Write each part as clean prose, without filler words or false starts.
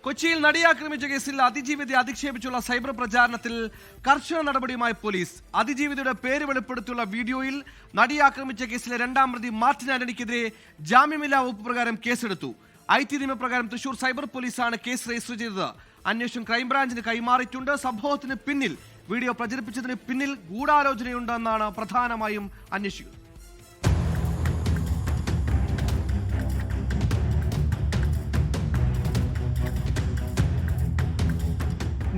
കൊച്ചിയിൽ നടിയാക്രമിച്ച കേസിൽ അതിജീവിതയെ അധിക്ഷേപിച്ചുള്ള സൈബർ പ്രചാരണത്തിൽ കർശന നടപടിയുമായി പോലീസ്. അതിജീവിതയുടെ പേര് വെളിപ്പെടുത്തിയുള്ള വീഡിയോയിൽ നടിയാക്രമിച്ച കേസിലെ രണ്ടാം പ്രതി മാർട്ടിൻ ആന്റണിക്കെതിരെ ജാമ്യമില്ലാ വകുപ്പ് പ്രകാരം കേസെടുത്തു. IT നിയമപ്രകാരം തൃശൂർ സൈബർ പോലീസാണ് കേസ് രജിസ്റ്റർ ചെയ്തത്. അന്വേഷണം ക്രൈംബ്രാഞ്ചിന് കൈമാറിയിട്ടുണ്ട്. സംഭവത്തിന് പിന്നിൽ, വീഡിയോ പ്രചരിപ്പിച്ചതിന് പിന്നിൽ ഗൂഢാലോചനയുണ്ടെന്നാണ് പ്രധാനമായും അന്വേഷിക്കുന്നത്.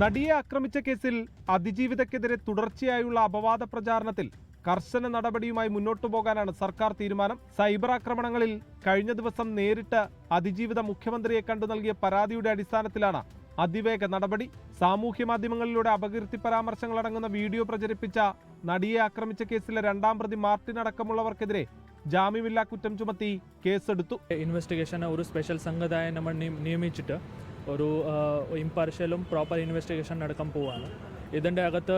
നടിയെ ആക്രമിച്ച കേസിൽ അതിജീവിതക്കെതിരെ തുടർച്ചയായുള്ള അപവാദ പ്രചാരണത്തിൽ കർശന നടപടിയുമായി മുന്നോട്ടു പോകാനാണ് സർക്കാർ തീരുമാനം. സൈബർ ആക്രമണങ്ങളിൽ കഴിഞ്ഞ ദിവസം നേരിട്ട് അതിജീവിത മുഖ്യമന്ത്രിയെ കണ്ടു നൽകിയ പരാതിയുടെ അടിസ്ഥാനത്തിലാണ് അതിവേഗ നടപടി. സാമൂഹ്യ മാധ്യമങ്ങളിലൂടെ അപകീർത്തി പരാമർശങ്ങളടങ്ങുന്ന വീഡിയോ പ്രചരിപ്പിച്ച നടിയെ ആക്രമിച്ച കേസിലെ രണ്ടാം പ്രതി മാർട്ടിൻ അടക്കമുള്ളവർക്കെതിരെ ജാമ്യമില്ലാ കുറ്റം ചുമത്തി കേസെടുത്തു. ഇൻവെസ്റ്റിഗേഷൻ ഒരു സ്പെഷ്യൽ സംഘത്തെ നമ്മൾ നിയമിച്ചിട്ട് ഒരു ഇംപാർഷ്യലും പ്രോപ്പർ ഇൻവെസ്റ്റിഗേഷൻ നടക്കാൻ പോവുകയാണ്. ഇതിൻ്റെ അകത്ത്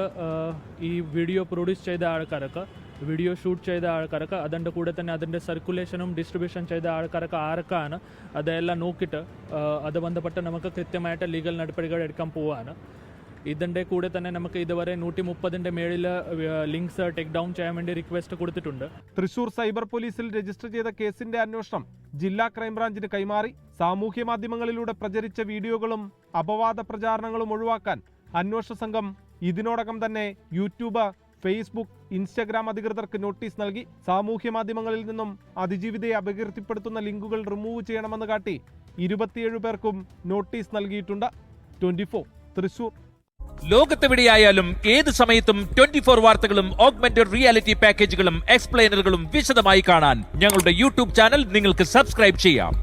ഈ വീഡിയോ പ്രൊഡ്യൂസ് ചെയ്ത ആൾക്കാർക്ക്, വീഡിയോ ഷൂട്ട് ചെയ്ത ആൾക്കാർക്ക്, അതിൻ്റെ കൂടെ തന്നെ അതിൻ്റെ സർക്കുലേഷനും ഡിസ്ട്രിബ്യൂഷൻ ചെയ്ത ആൾക്കാർക്ക് ആർക്കാണ്, അതെല്ലാം നോക്കിയിട്ട് അത് ബന്ധപ്പെട്ട് നമുക്ക് കൃത്യമായിട്ട് ലീഗൽ നടപടികൾ എടുക്കാൻ പോവുകയാണ്. ഇതിൻ്റെ കൂടെ തന്നെ നമുക്ക് ഇതുവരെ 130ന്റെ മേളിൽ ലിങ്ക്സ് ടേക്ക് ഡൗൺ ചെയ്യാൻ വേണ്ടി റിക്വസ്റ്റ് കൊടുത്തിട്ടുണ്ട്. തൃശൂർ സൈബർ പോലീസിൽ രജിസ്റ്റർ ചെയ്ത കേസിന്റെ അന്വേഷണം ജില്ലാ ക്രൈംബ്രാഞ്ചിന് കൈമാറി. സാമൂഹ്യ മാധ്യമങ്ങളിലൂടെ പ്രചരിച്ച വീഡിയോകളും അപവാദ പ്രചാരണങ്ങളും ഒഴിവാക്കാൻ അന്വേഷണ സംഘം ഇതിനോടകം തന്നെ യൂട്യൂബ്, ഫേസ്ബുക്ക്, ഇൻസ്റ്റഗ്രാം അധികൃതർക്ക് നോട്ടീസ് നൽകി. സാമൂഹ്യ മാധ്യമങ്ങളിൽ നിന്നും അതിജീവിതയെ അപകീർത്തിപ്പെടുത്തുന്ന ലിങ്കുകൾ റിമൂവ് ചെയ്യണമെന്ന് കാട്ടി 27 പേർക്കും നോട്ടീസ് നൽകിയിട്ടുണ്ട്. 24 തൃശൂർ. ലോകത്തെവിടെയായാലും ഏത് സമയത്തും 24 വാർത്തകളും ഓഗ്മെന്റഡ് റിയാലിറ്റി പാക്കേജുകളും എക്സ്പ്ലെയിനറുകളും വിശദമായി കാണാൻ ഞങ്ങളുടെ യൂട്യൂബ് ചാനൽ നിങ്ങൾക്ക് സബ്സ്ക്രൈബ് ചെയ്യാം.